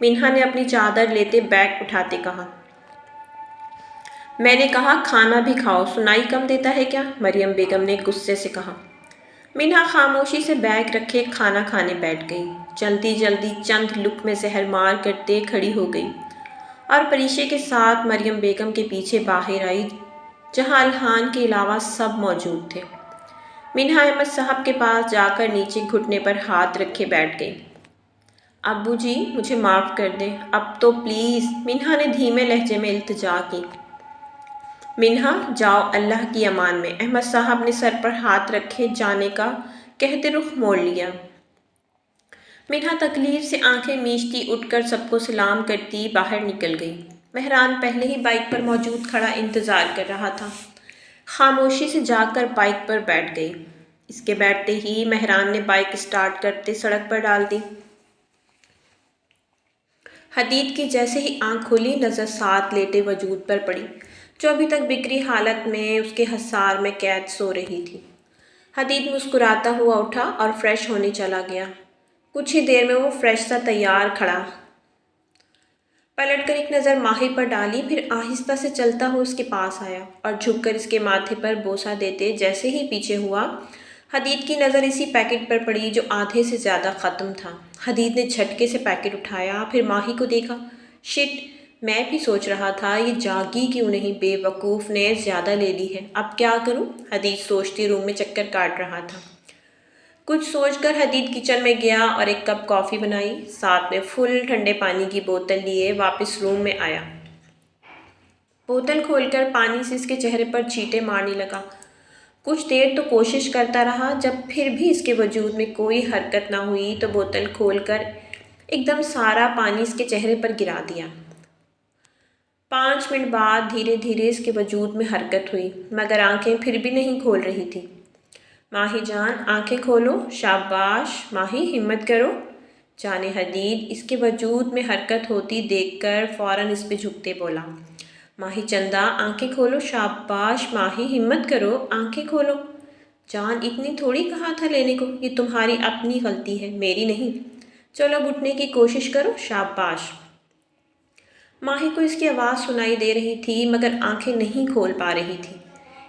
منہا نے اپنی چادر لیتے بیگ اٹھاتے کہا۔ میں نے کہا کھانا بھی کھاؤ، سنائی کم دیتا ہے کیا؟ مریم بیگم نے غصے سے کہا۔ منہا خاموشی سے بیگ رکھے کھانا کھانے بیٹھ گئی۔ جلدی جلدی چند لقمے زہر مار کرتے کھڑی ہو گئی اور پریشے کے ساتھ مریم بیگم کے پیچھے باہر آئی، جہاں الحان کے علاوہ سب موجود تھے۔ منہا احمد صاحب کے پاس جا کر نیچے گھٹنے پر ہاتھ رکھے بیٹھ گئی۔ ابو جی مجھے معاف کر دیں، اب تو پلیز، منہا نے دھیمے لہجے میں التجا کی۔ منہا جاؤ اللہ کی امان میں، احمد صاحب نے سر پر ہاتھ رکھے جانے کا کہتے رخ موڑ لیا۔ منہا تکلیف سے آنکھیں میچتی اٹھ کر سب کو سلام کرتی باہر نکل گئی۔ مہران پہلے ہی بائک پر موجود کھڑا انتظار کر رہا تھا۔ خاموشی سے جا کر بائک پر بیٹھ گئی۔ اس کے بیٹھتے ہی مہران نے بائک اسٹارٹ کرتے سڑک پر ڈال دی۔ حدید کی جیسے ہی آنکھ کھلی نظر ساتھ لیٹے وجود پر پڑی، جو ابھی تک بکھری حالت میں اس کے حصار میں قید سو رہی تھی۔ حدید مسکراتا ہوا اٹھا اور فریش ہونے چلا گیا۔ کچھ ہی دیر میں وہ فریش سا تیار کھڑا، پلٹ کر ایک نظر ماہی پر ڈالی، پھر آہستہ سے چلتا ہوا اس کے پاس آیا اور جھک کر اس کے ماتھے پر بوسہ دیتے جیسے ہی پیچھے ہوا، حدید کی نظر اسی پیکٹ پر پڑی جو آدھے سے زیادہ ختم تھا۔ حدید نے جھٹکے سے پیکٹ اٹھایا، پھر ماہی کو دیکھا۔ شٹ، میں بھی سوچ رہا تھا یہ جاگی کیوں نہیں، بے وقوف نے زیادہ لے لی ہے، اب کیا کروں؟ حدید سوچتی روم میں چکر کاٹ رہا تھا۔ کچھ سوچ کر حدید کچن میں گیا اور ایک کپ کافی بنائی، ساتھ میں فل ٹھنڈے پانی کی بوتل لیے واپس روم میں آیا۔ بوتل کھول کر پانی سے اس کے چہرے پر چھینٹے مارنے لگا۔ کچھ دیر تو کوشش کرتا رہا، جب پھر بھی اس کے وجود میں کوئی حرکت نہ ہوئی تو بوتل کھول کر ایک دم سارا پانی اس کے چہرے پر گرا دیا۔ 5 منٹ بعد دھیرے دھیرے اس کے وجود میں حرکت ہوئی، مگر آنکھیں پھر بھی نہیں کھول رہی تھی۔ ماہی جان آنکھیں کھولو، شاباش ماہی ہمت کرو۔ جانے حدید اس کے وجود میں حرکت ہوتی دیکھ کر فوراً اس پہ جھکتے بولا، ماہی چندہ آنکھیں کھولو، شاباش ماہی ہمت کرو، آنکھیں کھولو۔ جان اتنی تھوڑی کہا تھا لینے کو، یہ تمہاری اپنی غلطی ہے، میری نہیں۔ چلو اب اٹھنے کی کوشش کرو، شاباش۔ ماہی کو اس کی آواز سنائی دے رہی تھی مگر آنکھیں نہیں کھول پا رہی تھی،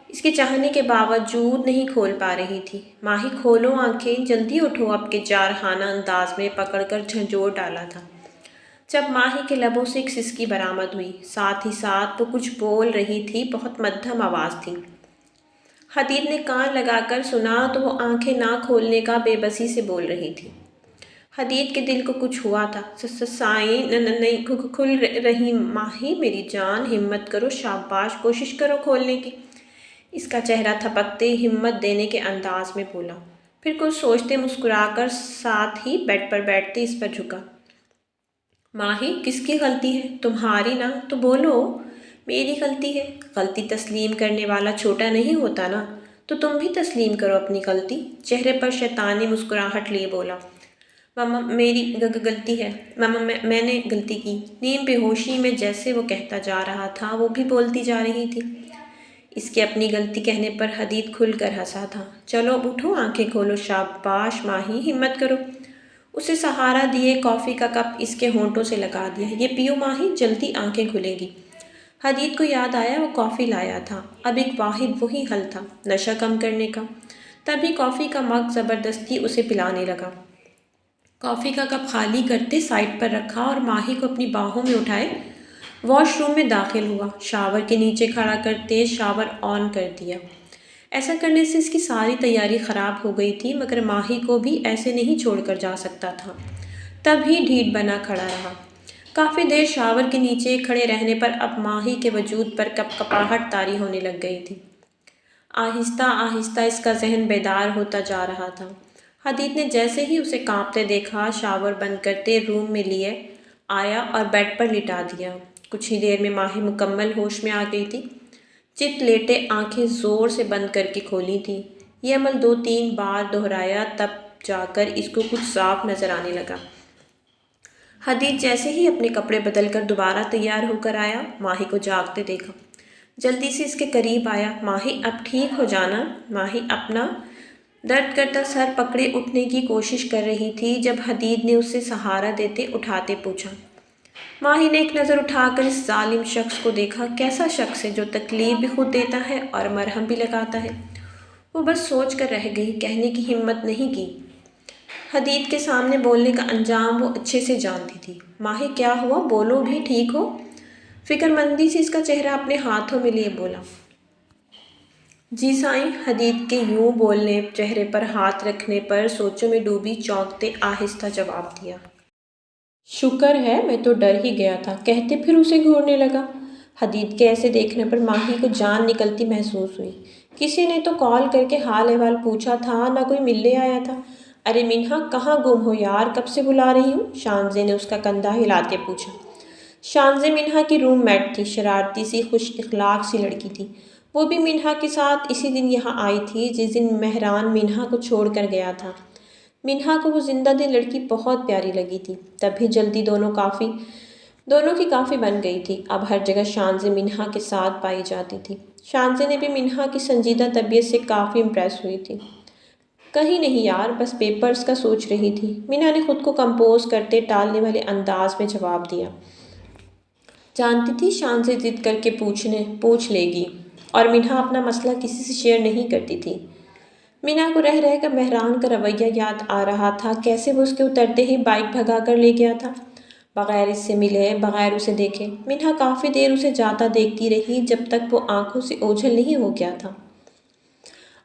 اس کے چاہنے کے باوجود نہیں کھول پا رہی تھی۔ ماہی کھولو آنکھیں، جلدی اٹھو، اب کے جارحانہ انداز میں پکڑ کر جھنجھوڑ ڈالا تھا، جب ماہی کے لبوں سے ایک سسکی برآمد ہوئی، ساتھ ہی ساتھ وہ کچھ بول رہی تھی، بہت مدھم آواز تھی۔ حدید نے کان لگا کر سنا تو وہ آنکھیں نہ کھولنے کا بے بسی سے بول رہی تھی۔ حدید کے دل کو کچھ ہوا تھا، سائیں نہیں کھل رہی ماہی میری جان، ہمت کرو، شاباش، کوشش کرو کھولنے کی۔ اس کا چہرہ تھپکتے ہمت دینے کے انداز میں بولا، پھر کچھ سوچتے مسکرا کر ساتھ ہی بیڈ پر بیٹھتے اس پر جھکا۔ ماہی کس کی غلطی ہے؟ تمہاری نہ تو بولو۔ میری غلطی ہے؟ غلطی تسلیم کرنے والا چھوٹا نہیں ہوتا نا، تو تم بھی تسلیم کرو اپنی غلطی۔ چہرے پر شیطانی مسکراہٹ لیے بولا، ماما میری غلطی ہے، ماما میں نے غلطی کی۔ نیم بے ہوشی میں جیسے وہ کہتا جا رہا تھا وہ بھی بولتی جا رہی تھی۔ اس کے اپنی غلطی کہنے پر حدید کھل کر ہنسا تھا۔ چلو اب اٹھو، آنکھیں کھولو، شاباش ماہی ہمت کرو۔ اسے سہارا دیے کافی کا کپ اس کے ہونٹوں سے لگا دیا، یہ پیو ماہی، جلدی آنکھیں کھلیں گی۔ حدید کو یاد آیا وہ کافی لایا تھا، اب ایک واحد وہی حل تھا نشہ کم کرنے کا۔ تبھی کافی کا مگ زبردستی اسے پلانے لگا۔ کافی کا کپ خالی کرتے سائڈ پر رکھا اور ماہی کو اپنی باہوں میں اٹھائے واش روم میں داخل ہوا۔ شاور کے نیچے کھڑا کرتے شاور آن کر دیا۔ ایسا کرنے سے اس کی ساری تیاری خراب ہو گئی تھی، مگر ماہی کو بھی ایسے نہیں چھوڑ کر جا سکتا تھا، تب ہی ڈھیٹ بنا کھڑا رہا۔ کافی دیر شاور کے نیچے کھڑے رہنے پر اب ماہی کے وجود پر کپ کپاہٹ طاری ہونے لگ گئی تھی۔ آہستہ آہستہ اس کا ذہن بیدار ہوتا جا رہا تھا۔ حدید نے جیسے ہی اسے کانپتے دیکھا، شاور بند کرتے روم میں لیے آیا اور بیڈ پر لٹا دیا۔ کچھ ہی دیر میں ماہی مکمل ہوش میں آ گئی تھی۔ چت لیٹے آنکھیں زور سے بند کر کے کھولی تھی۔ یہ عمل 2-3 بار دہرایا، تب جا کر اس کو کچھ صاف نظر آنے لگا۔ حدید جیسے ہی اپنے کپڑے بدل کر دوبارہ تیار ہو کر آیا، ماہی کو جاگتے دیکھا، جلدی سے اس کے قریب آیا، ماہی اب ٹھیک ہو جانا۔ ماہی اپنا درد کرتا سر پکڑے اٹھنے کی کوشش کر رہی تھی، جب حدید نے اسے سہارا دیتے اٹھاتے پوچھا، ماہی نے ایک نظر اٹھا کر اس ظالم شخص کو دیکھا۔ کیسا شخص ہے جو تکلیف بھی خود دیتا ہے اور مرہم بھی لگاتا ہے؟ وہ بس سوچ کر رہ گئی، کہنے کی ہمت نہیں کی۔ حدید کے سامنے بولنے کا انجام وہ اچھے سے جانتی تھی۔ ماہی کیا ہوا؟ بولو بھی، ٹھیک ہو؟ فکر مندی سے اس کا چہرہ اپنے ہاتھوں میں لیے بولا۔ جی سائیں۔ حدید کے یوں بولنے، چہرے پر ہاتھ رکھنے پر سوچوں میں ڈوبی چونکتے آہستہ جواب دیا۔ شکر ہے، میں تو ڈر ہی گیا تھا، کہتے پھر اسے گھورنے لگا۔ حدید کے ایسے دیکھنے پر ماہی کو جان نکلتی محسوس ہوئی۔ کسی نے تو کال کر کے حال احوال پوچھا تھا، نہ کوئی ملنے آیا تھا۔ ارے منہا، کہاں گم ہو یار، کب سے بلا رہی ہوں؟ شانزے نے اس کا کندھا ہلاتے پوچھا۔ شانزے منہا کی روم میٹ تھی، شرارتی سی، خوش اخلاق سی لڑکی تھی۔ وہ بھی منہا کے ساتھ اسی دن یہاں آئی تھی جس دن مہران منہا کو چھوڑ کر گیا تھا۔ منہا کو وہ زندہ دل لڑکی بہت پیاری لگی تھی، تبھی جلدی دونوں کی کافی بن گئی تھی۔ اب ہر جگہ شانزے منہا کے ساتھ پائی جاتی تھی۔ شانزے نے بھی منہا کی سنجیدہ طبیعت سے کافی امپریس ہوئی تھی۔ کہیں نہیں یار، بس پیپرز کا سوچ رہی تھی، منہا نے خود کو کمپوز کرتے ٹالنے والے انداز میں جواب دیا۔ جانتی تھی شانزے ضد کر کے پوچھ لے گی، اور منہا اپنا مسئلہ کسی سے شیئر نہیں کرتی تھی۔ منہا کو رہ رہ کر مہران کا رویہ یاد آ رہا تھا، کیسے وہ اس کے اترتے ہی بائک بھگا کر لے گیا تھا، بغیر اس سے ملے، بغیر اسے دیکھے۔ منہا کافی دیر اسے جاتا دیکھتی رہی، جب تک وہ آنکھوں سے اوجھل نہیں ہو گیا تھا۔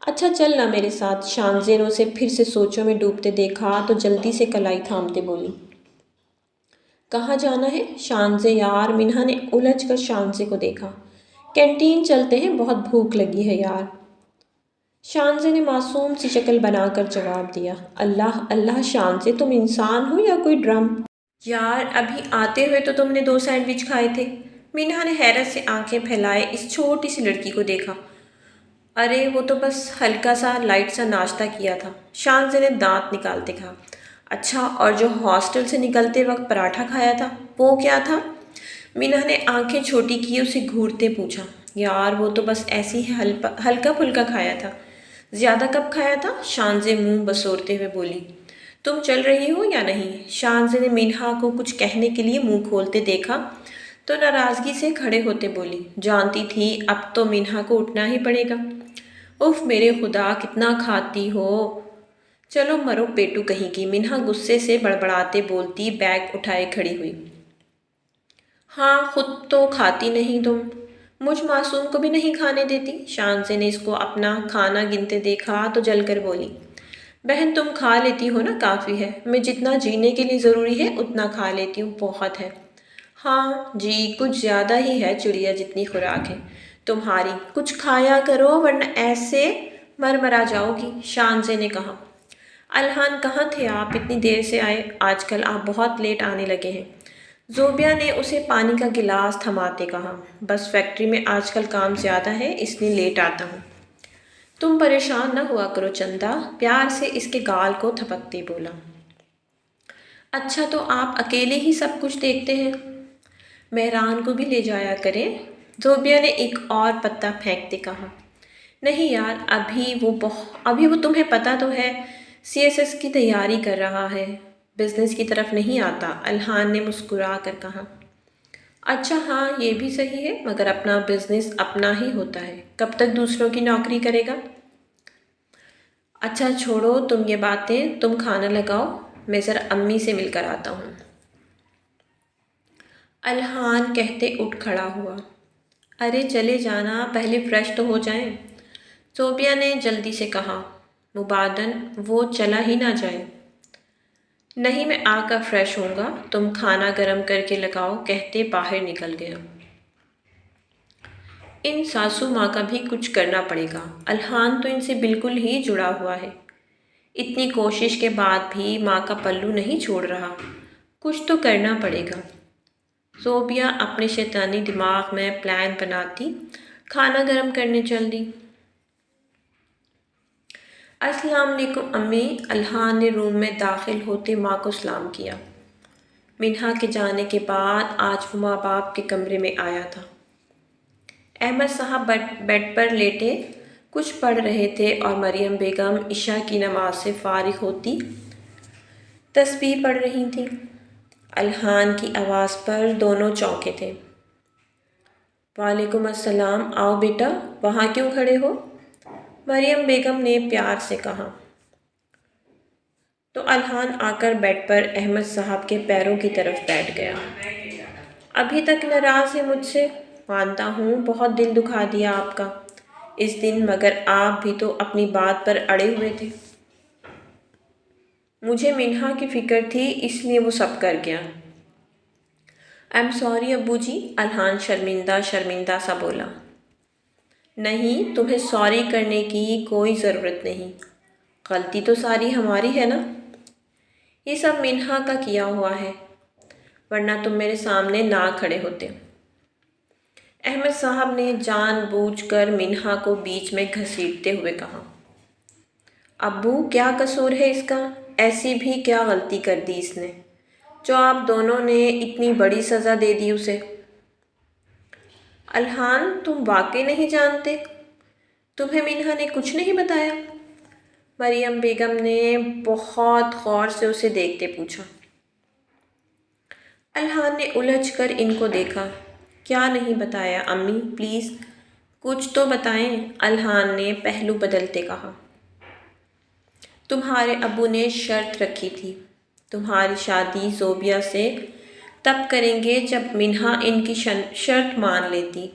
اچھا چل نا میرے ساتھ۔ شانزے نے اسے پھر سے سوچوں میں ڈوبتے دیکھا تو جلدی سے کلائی تھامتے بولی۔ کہاں جانا ہے شانزے یار؟ منہا نے الجھ کر شانزے کو دیکھا۔ کینٹین چلتے ہیں، بہت بھوک لگی ہے یار۔ شانزے نے معصوم سی شکل بنا کر جواب دیا۔ اللہ اللہ شانزے، تم انسان ہو یا کوئی ڈرم؟ یار ابھی آتے ہوئے تو تم نے 2 سینڈوچ کھائے تھے۔ منہا نے حیرت سے آنکھیں پھیلائے اس چھوٹی سی لڑکی کو دیکھا۔ ارے وہ تو بس ہلکا سا لائٹ سا ناشتہ کیا تھا، شانزے نے دانت نکالتے کہا۔ اچھا، اور جو ہاسٹل سے نکلتے وقت پراٹھا کھایا تھا وہ کیا تھا؟ منہا نے آنکھیں چھوٹی کی اسے گھورتے پوچھا۔ یار وہ تو بس ایسی ہی ہلکا پھلکا کھایا تھا۔ زیادہ کب کھایا تھا؟ شانزے منہ بسورتے ہوئے بولی۔ تم چل رہی ہو یا نہیں؟ شانزے نے منہا کو کچھ کہنے کے لیے منہ کھولتے دیکھا تو ناراضگی سے کھڑے ہوتے بولی۔ جانتی تھی اب تو منہا کو اٹھنا ہی پڑے گا۔ اف میرے خدا، کتنا کھاتی ہو، چلو مرو پیٹو کہیں کی۔ منہا غصے سے بڑبڑاتے بولتی بیگ اٹھائے کھڑی ہوئی۔ ہاں خود تو کھاتی نہیں تم، مجھ معصوم کو بھی نہیں کھانے دیتی۔ شانزے نے اس کو اپنا کھانا گنتے دیکھا تو جل کر بولی۔ بہن تم کھا لیتی ہو نا، کافی ہے، میں جتنا جینے کے لیے ضروری ہے اتنا کھا لیتی ہوں، بہت ہے۔ ہاں جی، کچھ زیادہ ہی ہے چڑیا جتنی خوراک ہے تمہاری، کچھ کھایا کرو ورنہ ایسے مرمرا جاؤ گی، شانزے نے کہا۔ الحان کہاں تھے آپ؟ اتنی دیر سے آئے، آج کل آپ بہت لیٹ آنے لگے ہیں۔ زوبیا نے اسے پانی کا گلاس تھماتے کہا۔ بس فیکٹری میں آج کل کام زیادہ ہے، اس لیے لیٹ آتا ہوں۔ تم پریشان نہ ہوا کرو چندا، پیار سے اس کے گال کو تھپکتے بولا۔ اچھا تو آپ اکیلے ہی سب کچھ دیکھتے ہیں؟ مہران کو بھی لے جایا کریں، زوبیا نے ایک اور پتا پھینکتے کہا۔ نہیں یار، ابھی وہ تمہیں پتہ تو ہے CSS کی تیاری کر رہا ہے، بزنس کی طرف نہیں آتا، الحان نے مسکرا کر کہا۔ اچھا ہاں یہ بھی صحیح ہے، مگر اپنا بزنس اپنا ہی ہوتا ہے، کب تک دوسروں کی نوکری کرے گا؟ اچھا چھوڑو تم یہ باتیں، تم کھانا لگاؤ، میں ذرا امی سے مل کر آتا ہوں۔ الحان کہتے اٹھ کھڑا ہوا۔ ارے چلے جانا، پہلے فریش تو ہو جائیں، زوبیا نے جلدی سے کہا، مبادن وہ چلا ہی نہ جائے۔ نہیں میں آ کر فریش ہوں گا، تم کھانا گرم کر کے لگاؤ، کہتے باہر نکل گیا۔ ان ساسو ماں کا بھی کچھ کرنا پڑے گا، الحان تو ان سے بالکل ہی جڑا ہوا ہے، اتنی کوشش کے بعد بھی ماں کا پلو نہیں چھوڑ رہا، کچھ تو کرنا پڑے گا۔ زوبیا اپنے شیطانی دماغ میں پلان بناتی کھانا گرم کرنے چل دی۔ السلام علیکم امی، الحان نے روم میں داخل ہوتے ماں کو سلام کیا۔ منہا کے جانے کے بعد آج وہ ماں باپ کے کمرے میں آیا تھا۔ احمد صاحب بیڈ پر لیٹے کچھ پڑھ رہے تھے اور مریم بیگم عشاء کی نماز سے فارغ ہوتی تسبیح پڑھ رہی تھیں۔ الحان کی آواز پر دونوں چونکے تھے۔ وعلیکم السلام، آؤ بیٹا، وہاں کیوں کھڑے ہو؟ مریم بیگم نے پیار سے کہا۔ تو الحان آ کر بیڈ پر احمد صاحب کے پیروں کی طرف بیٹھ گیا۔ ابھی تک ناراض ہے مجھ سے؟ مانتا ہوں بہت دل دکھا دیا آپ کا اس دن، مگر آپ بھی تو اپنی بات پر اڑے ہوئے تھے۔ مجھے منہا کی فکر تھی، اس لیے وہ سب کر گیا۔ ایم سوری ابو جی، الحان شرمندہ سا بولا۔ نہیں، تمہیں سوری کرنے کی کوئی ضرورت نہیں، غلطی تو ساری ہماری ہے نا۔ یہ سب منہا کا کیا ہوا ہے، ورنہ تم میرے سامنے نہ کھڑے ہوتے۔ احمد صاحب نے جان بوجھ کر منہا کو بیچ میں گھسیٹتے ہوئے کہا۔ ابو، کیا قصور ہے اس کا؟ ایسی بھی کیا غلطی کر دی اس نے، جو آپ دونوں نے اتنی بڑی سزا دے دی اسے؟ الحان، تم واقعی نہیں جانتے؟ تمہیں منہا نے کچھ نہیں بتایا؟ مریم بیگم نے بہت غور سے اسے دیکھتے پوچھا۔ الحان نے الجھ کر ان کو دیکھا۔ کیا نہیں بتایا امی؟ پلیز کچھ تو بتائیں، الحان نے پہلو بدلتے کہا۔ تمہارے ابو نے شرط رکھی تھی، تمہاری شادی زوبیہ سے تب کریں گے جب منہا ان کی شرط مان لیتی۔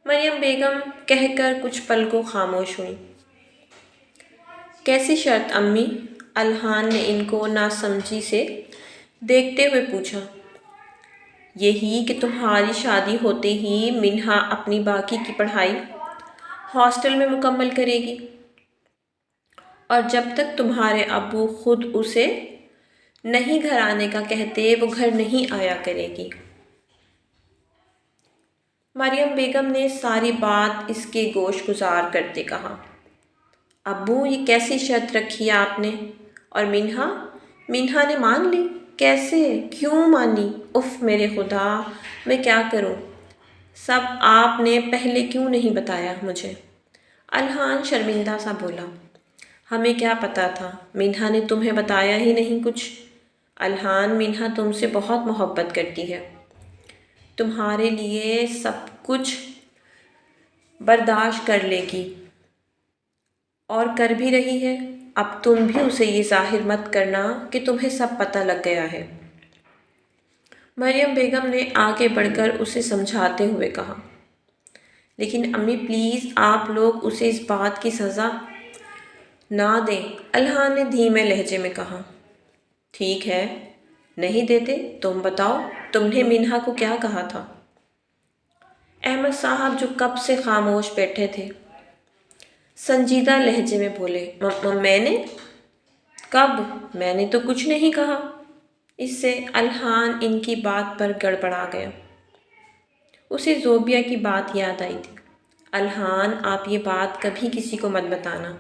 مریم بیگم کہہ کر کچھ پل کو خاموش ہوئیں۔ کیسی شرط امی؟ الحان نے ان کو ناسمجھی سے دیکھتے ہوئے پوچھا۔ یہی کہ تمہاری شادی ہوتے ہی منہا اپنی باقی کی پڑھائی ہاسٹل میں مکمل کرے گی، اور جب تک تمہارے ابو خود اسے نہیں گھر آنے کا کہتے وہ گھر نہیں آیا کرے گی۔ مریم بیگم نے ساری بات اس کے گوش گزار کرتے کہا۔ ابو، یہ کیسی شرط رکھی آپ نے؟ اور منہا نے مان لی؟ کیسے؟ کیوں مانی؟ اف میرے خدا، میں کیا کروں؟ سب آپ نے پہلے کیوں نہیں بتایا مجھے؟ الحان شرمندہ سا بولا۔ ہمیں کیا پتہ تھا، منہا نے تمہیں بتایا ہی نہیں کچھ۔ الحان، منہا تم سے بہت محبت کرتی ہے، تمہارے لیے سب کچھ برداشت کر لے گی، اور کر بھی رہی ہے۔ اب تم بھی اسے یہ ظاہر مت کرنا کہ تمہیں سب پتہ لگ گیا ہے۔ مریم بیگم نے آگے بڑھ کر اسے سمجھاتے ہوئے کہا۔ لیکن امی پلیز، آپ لوگ اسے اس بات کی سزا نہ دیں، الحان نے دھیمے لہجے میں کہا۔ ٹھیک ہے، نہیں دیتے، تم بتاؤ تم نے منہا کو کیا کہا تھا؟ احمد صاحب جو کب سے خاموش بیٹھے تھے، سنجیدہ لہجے میں بولے۔ میں نے؟ کب؟ میں نے تو کچھ نہیں کہا۔ اس سے الحان ان کی بات پر گڑبڑا گیا۔ اسے زوبیہ کی بات یاد آئی تھی۔ الحان، آپ یہ بات کبھی کسی کو مت بتانا،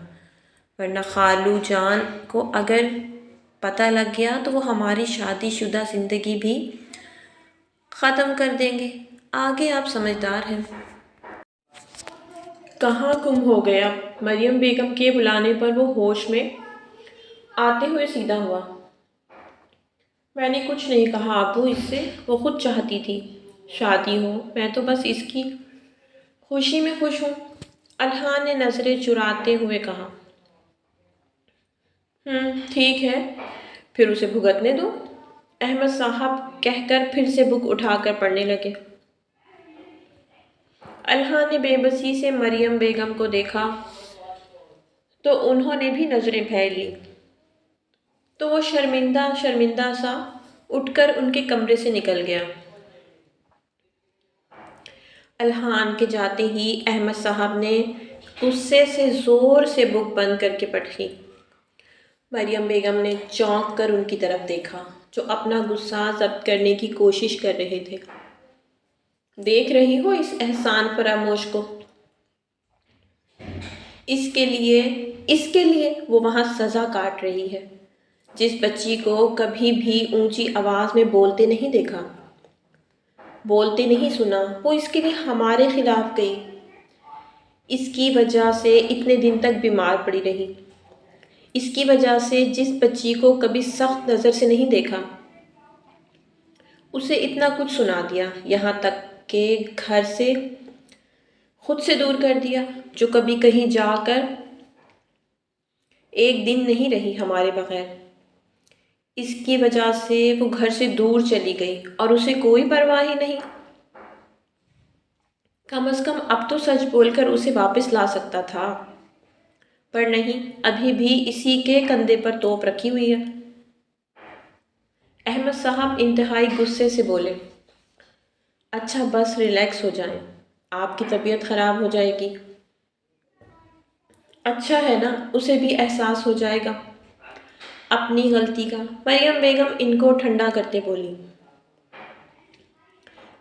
ورنہ خالو جان کو اگر پتہ لگ گیا تو وہ ہماری شادی شدہ زندگی بھی ختم کر دیں گے۔ آگے آپ سمجھدار ہیں۔ کہاں گم ہو گیا؟ مریم بیگم کے بلانے پر وہ ہوش میں آتے ہوئے سیدھا ہوا۔ میں نے کچھ نہیں کہا ابو اس سے، وہ خود چاہتی تھی شادی ہو، میں تو بس اس کی خوشی میں خوش ہوں، الحان نے نظریں چراتے ہوئے کہا۔ ٹھیک ہے، پھر اسے بھگتنے دو، احمد صاحب کہہ کر پھر سے بک اٹھا کر پڑھنے لگے۔ الحان نے بے بسی سے مریم بیگم کو دیکھا تو انہوں نے بھی نظریں پھیر لیں، تو وہ شرمندہ سا اٹھ کر ان کے کمرے سے نکل گیا۔ الحان کے جاتے ہی احمد صاحب نے غصے سے زور سے بک بند کر کے پڑھی۔ مریم بیگم نے چونک کر ان کی طرف دیکھا، جو اپنا غصہ ضبط کرنے کی کوشش کر رہے تھے۔ دیکھ رہی ہو اس احسان فراموش کو؟ اس کے لیے وہ وہاں سزا کاٹ رہی ہے، جس بچی کو کبھی بھی اونچی آواز میں بولتے نہیں دیکھا، بولتے نہیں سنا، وہ اس کے لیے ہمارے خلاف گئی، اس کی وجہ سے اتنے دن تک بیمار پڑی رہی، اس کی وجہ سے جس بچی کو کبھی سخت نظر سے نہیں دیکھا، اسے اتنا کچھ سنا دیا، یہاں تک کہ گھر سے خود سے دور کر دیا، جو کبھی کہیں جا کر ایک دن نہیں رہی ہمارے بغیر۔ اس کی وجہ سے وہ گھر سے دور چلی گئی اور اسے کوئی پرواہ ہی نہیں۔ کم از کم اب تو سچ بول کر اسے واپس لا سکتا تھا، پر نہیں، ابھی بھی اسی کے کندھے پر توپ رکھی ہوئی ہے۔ احمد صاحب انتہائی غصے سے بولے، اچھا بس ریلیکس ہو جائیں، آپ کی طبیعت خراب ہو جائے گی۔ اچھا ہے نا، اسے بھی احساس ہو جائے گا اپنی غلطی کا۔ مریم بیگم ان کو ٹھنڈا کرتے بولی،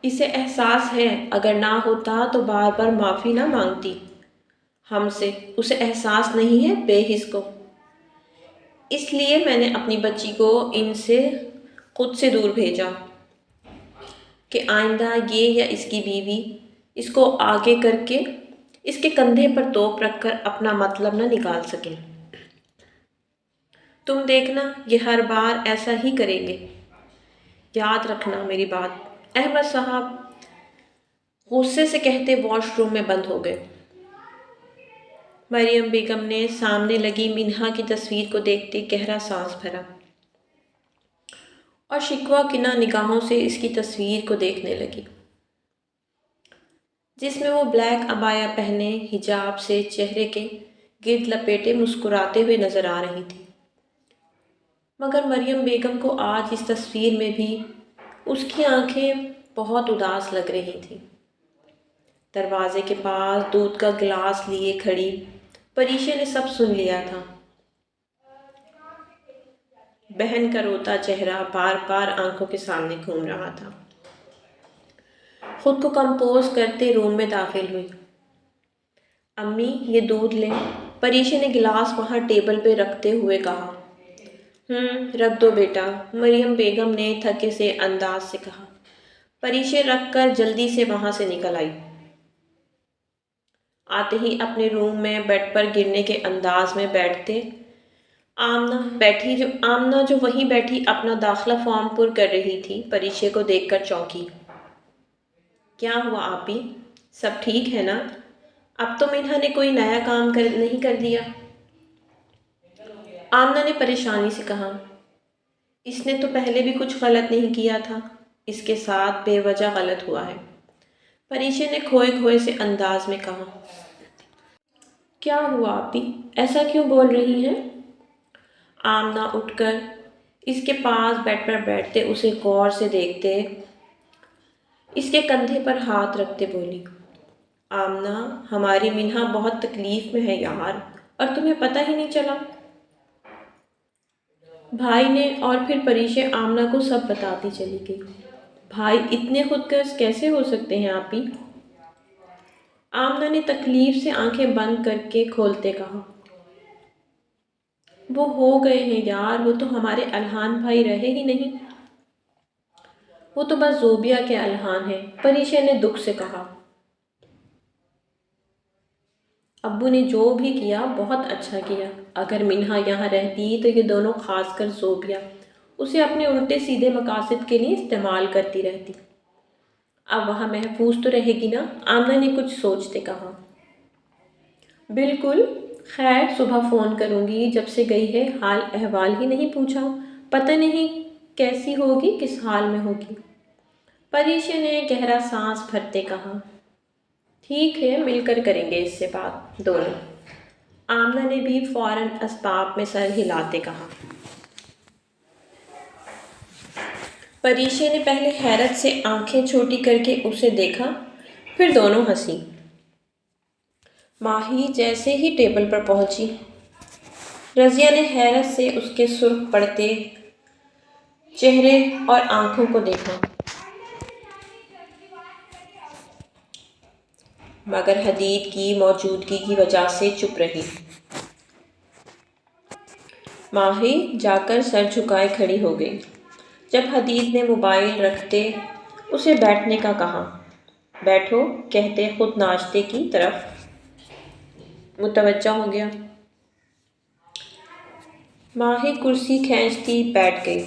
اسے احساس ہے، اگر نہ ہوتا تو بار بار معافی نہ مانگتی ہم سے۔ اسے احساس نہیں ہے بے حس کو، اس لیے میں نے اپنی بچی کو ان سے خود سے دور بھیجا کہ آئندہ یہ یا اس کی بیوی اس کو آگے کر کے اس کے کندھے پر توپ رکھ کر اپنا مطلب نہ نکال سکیں۔ تم دیکھنا، یہ ہر بار ایسا ہی کریں گے، یاد رکھنا میری بات۔ احمد صاحب غصے سے کہتے واش روم میں بند ہو گئے۔ مریم بیگم نے سامنے لگی منہا کی تصویر کو دیکھتے گہرا سانس بھرا اور شکوہ کنا نگاہوں سے اس کی تصویر کو دیکھنے لگی، جس میں وہ بلیک عبایا پہنے حجاب سے چہرے کے گرد لپیٹے مسکراتے ہوئے نظر آ رہی تھی۔ مگر مریم بیگم کو آج اس تصویر میں بھی اس کی آنکھیں بہت اداس لگ رہی تھیں۔ دروازے کے پاس دودھ کا گلاس لیے کھڑی پریشا نے سب سن لیا تھا۔ بہن کا روتا چہرہ بار بار آنکھوں کے سامنے گھوم رہا تھا۔ خود کو کمپوز کرتے روم میں داخل ہوئی۔ امی یہ دودھ لیں، پریشا نے گلاس وہاں ٹیبل پہ رکھتے ہوئے کہا۔ رکھ دو بیٹا، مریم بیگم نے تھکے سے انداز سے کہا۔ پریشا رکھ کر جلدی سے وہاں سے نکل آئی۔ آتے ہی اپنے روم میں بیڈ پر گرنے کے انداز میں بیٹھتے آمنہ جو وہیں بیٹھی اپنا داخلہ فارم پر کر رہی تھی، پریشا کو دیکھ کر چونکی۔ کیا ہوا آپی، سب ٹھیک ہے نا؟ اب تو منہا نے کوئی نیا کام نہیں کر دیا؟ آمنہ نے پریشانی سے کہا۔ اس نے تو پہلے بھی کچھ غلط نہیں کیا تھا، اس کے ساتھ بے وجہ غلط ہوا ہے، پریشا نے کھوئے کھوئے سے انداز میں کہا۔ کیا ہوا آپی، ایسا کیوں بول رہی ہیں؟ آمنہ اٹھ کر اس کے پاس بیڈ پر بیٹھتے اسے غور سے دیکھتے اس کے کندھے پر ہاتھ رکھتے بولی، آمنہ ہماری منہا بہت تکلیف میں ہے یار، اور تمہیں پتہ ہی نہیں چلا؟ بھائی نے اور پھر پریشا آمنہ کو سب بتاتی چلی گئی۔ بھائی اتنے خود غرض کیسے ہو سکتے ہیں آپی؟ آمنہ نے تکلیف سے آنکھیں بند کر کے کھولتے کہا۔ وہ ہو گئے ہیں یار، وہ تو ہمارے الہان بھائی رہے ہی نہیں، وہ تو بس زوبیا کے الہان ہیں، پریشا نے دکھ سے کہا۔ ابو نے جو بھی کیا بہت اچھا کیا، اگر منہا یہاں رہتی تو یہ دونوں، خاص کر زوبیا، اسے اپنے الٹے سیدھے مقاصد کے لیے استعمال کرتی رہتی۔ اب وہاں محفوظ تو رہے گی نا؟ آمنہ نے کچھ سوچتے کہا۔ بالکل، خیر صبح فون کروں گی، جب سے گئی ہے حال احوال ہی نہیں پوچھا، پتہ نہیں کیسی ہوگی، کس حال میں ہوگی۔ پریشا نے گہرا سانس بھرتے کہا۔ ٹھیک ہے، مل کر کریں گے اس سے بات دونوں۔ آمنہ نے بھی فوراً اسباب میں سر ہلاتے کہا۔ پریشا نے پہلے حیرت سے آنکھیں چھوٹی کر کے اسے دیکھا، پھر دونوں ہنسی۔ ماہی جیسے ہی ٹیبل پر پہنچی، رضیہ نے حیرت سے اس کے سرخ پڑتے چہرے اور آنکھوں کو دیکھا، مگر حدید کی موجودگی کی وجہ سے چپ رہی۔ ماہی جا کر سر جھکائے کھڑی ہو گئی۔ جب حدید نے موبائل رکھتے اسے بیٹھنے کا کہا، بیٹھو کہتے خود ناشتے کی طرف متوجہ ہو گیا۔ ماہی کرسی کھینچتی بیٹھ گئی۔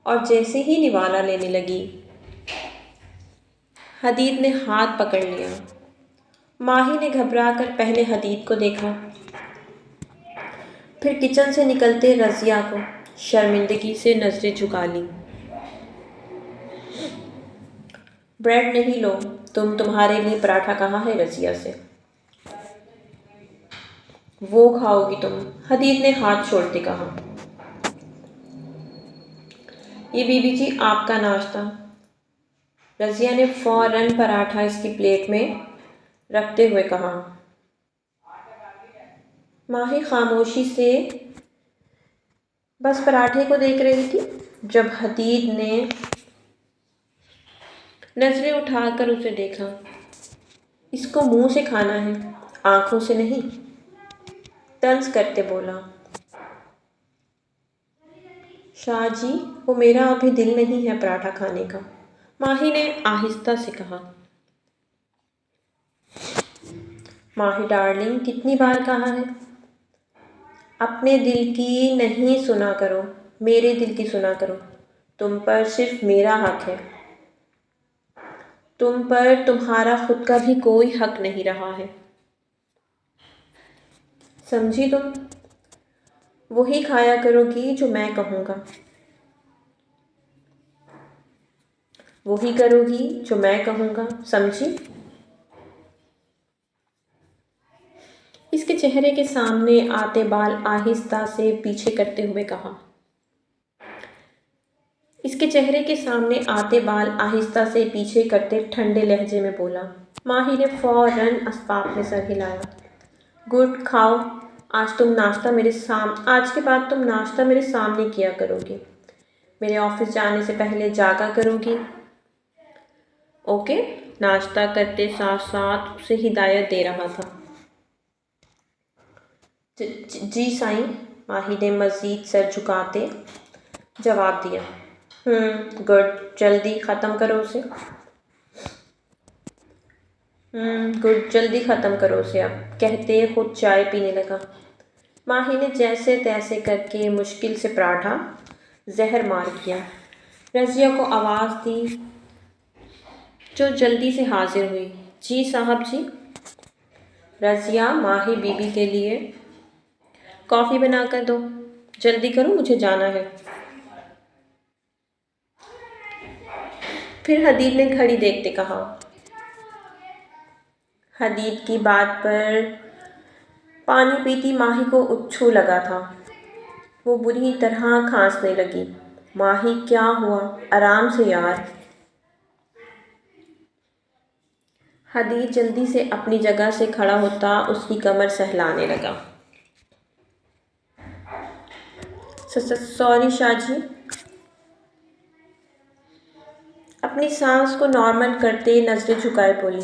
اور جیسے ہی نوالا لینے لگی حدید نے ہاتھ پکڑ لیا۔ ماہی نے گھبرا کر پہلے حدید کو دیکھا، پھر کچن سے نکلتے رضیہ کو، شرمندگی سے نظریں جھکا لیں۔ بریڈ نہیں لو، تمہارے لیے پراٹھا کہاں ہے رضیہ سے؟ وہ کھاؤ گی تم، حدید نے ہاتھ چھوڑتے کہا۔ یہ بی بی جی آپ کا ناشتہ۔ رضیہ نے فوراً پراٹھا اس کی پلیٹ میں رکھتے ہوئے کہا۔ ماہی خاموشی سے بس پراٹھے کو دیکھ رہی تھی جب حدید نے نظریں اٹھا کر اسے دیکھا۔ اس کو منہ سے کھانا ہے، آنکھوں سے نہیں، طنز کرتے بولا۔ شاہ جی، وہ میرا ابھی دل نہیں ہے پراٹھا کھانے کا، ماہی نے آہستہ سے کہا۔ ماہی ڈارلنگ، کتنی بار کہا ہے، اپنے دل کی نہیں سنا کرو، میرے دل کی سنا کرو، تم پر صرف میرا حق ہے، تم پر تمہارا خود کا بھی کوئی حق نہیں رہا ہے، سمجھی تم؟ وہی کھایا کرو گی جو میں کہوں گا، وہی کرو گی جو میں کہوں گا، سمجھی؟ اس کے چہرے کے سامنے آتے بال آہستہ سے پیچھے کرتے ہوئے کہا۔ اس کے چہرے کے سامنے آتے بال آہستہ سے پیچھے کرتے ٹھنڈے لہجے میں بولا۔ ماہی نے فوراً اسباق میں سر ہلایا۔ گڈ، کھاؤ، آج کے بعد تم ناشتہ میرے سامنے کیا کرو گی، میرے آفس جانے سے پہلے جاگا کرو گی، اوکے؟ ناشتہ کرتے ساتھ ساتھ اسے ہدایت دے رہا تھا۔ جی سائیں، ماہی نے مزید سر جھکاتے جواب دیا۔ گڈ، جلدی ختم کرو اسے اب، کہتے خود چائے پینے لگا۔ ماہی نے جیسے تیسے کر کے مشکل سے پراٹھا زہر مار کیا۔ رضیہ کو آواز دی جو جلدی سے حاضر ہوئی۔ جی صاحب جی۔ رضیہ، ماہی بی بی کے لیے کافی بنا کر دو، جلدی کرو، مجھے جانا ہے۔ پھر حدید نے گھڑی دیکھتے کہا۔ حدید کی بات پر پانی پیتی ماہی کو اچھو لگا تھا۔ وہ بری طرح کھانسنے لگی۔ ماہی، کیا ہوا؟ آرام سے یار۔ حدید جلدی سے اپنی جگہ سے کھڑا ہوتا اس کی کمر سہلانے لگا۔ سوری شاہ جی۔ اپنی سانس کو نارمل کرتے نظریں جھکائے بولی۔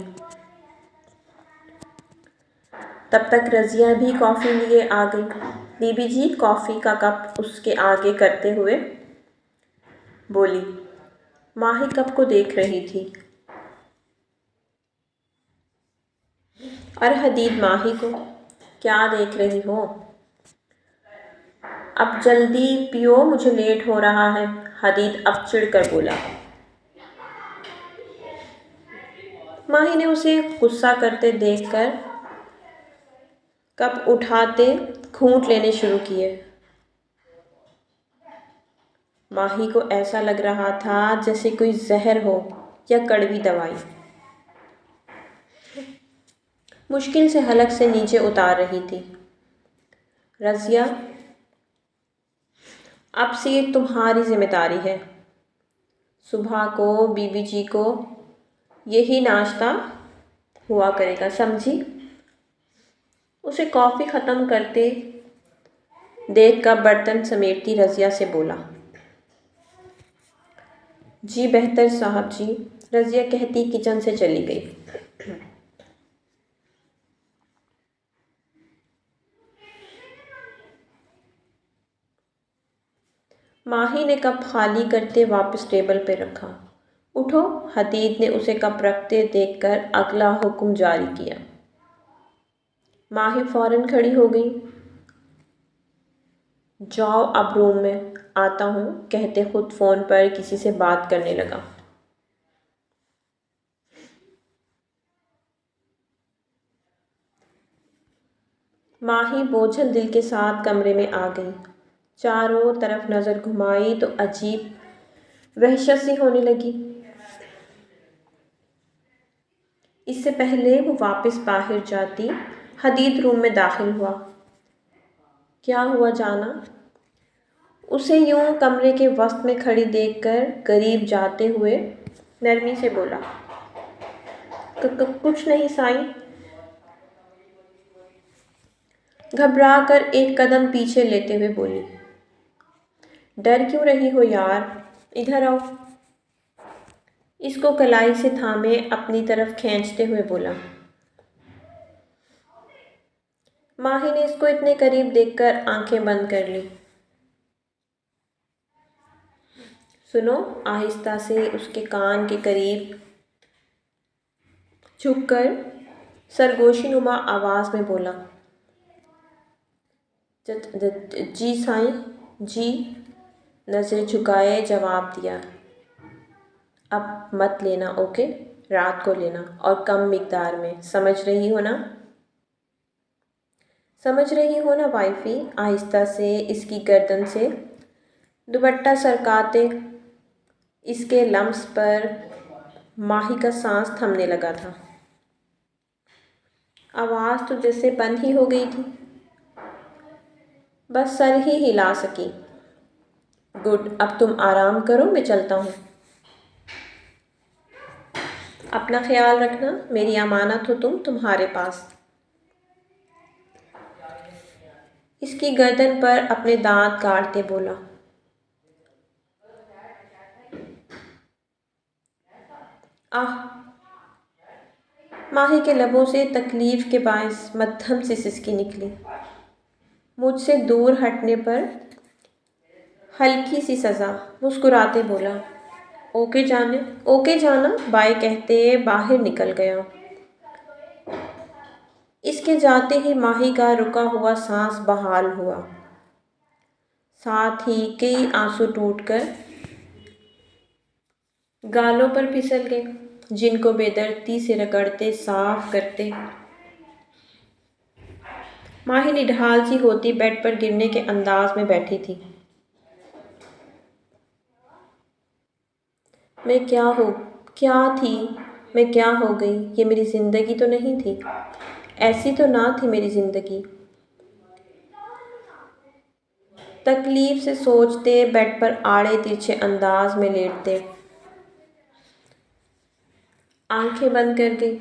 تب تک رضیہ بھی کافی لیے آ گئی۔ بی بی جی، کافی کا کپ اس کے آگے کرتے ہوئے بولی۔ ماہی کپ کو دیکھ رہی تھی اور حدید ماہی کو۔ کیا دیکھ رہی ہو؟ اب جلدی پیو، مجھے لیٹ ہو رہا ہے، حدید اب چڑھ کر بولا۔ ماہی نے اسے غصہ کرتے دیکھ کر کپ اٹھاتے گھونٹ لینے شروع کیے۔ ماہی کو ایسا لگ رہا تھا جیسے کوئی زہر ہو یا کڑوی دوائی۔ مشکل سے حلق سے نیچے اتار رہی تھی۔ رضیہ، اب سے یہ تمہاری ذمہ داری ہے، صبح کو بی بی جی کو یہی ناشتہ ہوا کرے گا، سمجھی؟ اسے کافی ختم کرتے دیکھ کر برتن سمیٹتی رضیہ سے بولا۔ جی بہتر صاحب جی، رضیہ کہتی کچن سے چلی گئی۔ ماہی نے کپ خالی کرتے واپس ٹیبل پہ رکھا۔ اٹھو، حدید نے اسے کپ رکھتے دیکھ کر اگلا حکم جاری کیا۔ ماہی فوراً کھڑی ہو گئی۔ جاؤ اب روم میں، آتا ہوں کہتے خود فون پر کسی سے بات کرنے لگا۔ ماہی بوجھل دل کے ساتھ کمرے میں آ گئی۔ چاروں طرف نظر گھمائی تو عجیب وحشت سی ہونے لگی۔ اس سے پہلے وہ واپس باہر جاتی حدید روم میں داخل ہوا۔ کیا ہوا جانا؟ اسے یوں کمرے کے وسط میں کھڑی دیکھ کر قریب جاتے ہوئے نرمی سے بولا، کچھ نہیں سائیں۔ گھبرا کر ایک قدم پیچھے لیتے ہوئے بولی، ڈر کیوں رہی ہو یار، ادھر آؤ۔ اس کو کلائی سے تھامے اپنی طرف کھینچتے ہوئے بولا۔ ماہی نے اس کو اتنے قریب دیکھ کر آنکھیں بند کر لی۔ سنو، آہستہ سے اس کے کان کے قریب جھک کر سرگوشی نما آواز میں بولا، جی سائیں، جی۔ نظریں جھکائے جواب دیا، اب مت لینا، اوکے؟ رات کو لینا، اور کم مقدار میں، سمجھ رہی ہو نا؟ سمجھ رہی ہو نا وائفی؟ آہستہ سے اس کی گردن سے دوپٹہ سرکاتے اس کے لمس پر ماہی کا سانس تھمنے لگا تھا۔ آواز تو جیسے بند ہی ہو گئی تھی، بس سر ہی ہلا سکی۔ گڈ، اب تم آرام کرو، میں چلتا ہوں۔ اپنا خیال رکھنا، میری امانت ہو تم، تمہارے پاس۔ اس کی گردن پر اپنے دانت کاٹتے بولا، آہ۔ ماہی کے لبوں سے تکلیف کے باعث مدھم سی سسکی نکلی۔ مجھ سے دور ہٹنے پر ہلکی سی سزا، مسکراتے بولا، اوکے جانے، اوکے جانا، بائے کہتے باہر نکل گیا۔ اس کے جاتے ہی ماہی کا رکا ہوا سانس بحال ہوا، ساتھ ہی کئی آنسو ٹوٹ کر گالوں پر پھسل گئے، جن کو بے دردی سے رگڑتے صاف کرتے ماہی نڈھال سی ہوتی بیڈ پر گرنے کے انداز میں بیٹھی تھی۔ میں کیا تھی، میں کیا ہو گئی؟ یہ میری زندگی تو نہیں تھی، ایسی تو نہ تھی میری زندگی۔ تکلیف سے سوچتے بیڈ پر آڑے ترچھے انداز میں لیٹتے آنکھیں بند کر گئی۔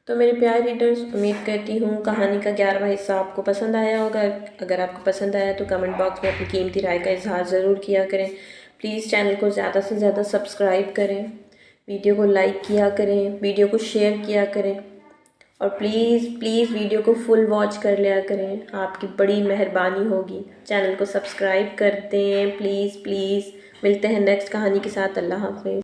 تو میرے پیارے ریڈرز، امید کرتی ہوں کہانی کا 11واں حصہ آپ کو پسند آیا ہوگا۔ اگر آپ کو پسند آیا تو کمنٹ باکس میں اپنی قیمتی رائے کا اظہار ضرور کیا کریں۔ پلیز چینل کو زیادہ سے زیادہ سبسکرائب کریں، ویڈیو کو لائک کیا کریں، ویڈیو کو شیئر کیا کریں، اور پلیز ویڈیو کو فل واچ کر لیا کریں، آپ کی بڑی مہربانی ہوگی۔ چینل کو سبسکرائب کر دیں پلیز۔ ملتے ہیں نیکسٹ کہانی کے ساتھ۔ اللہ حافظ۔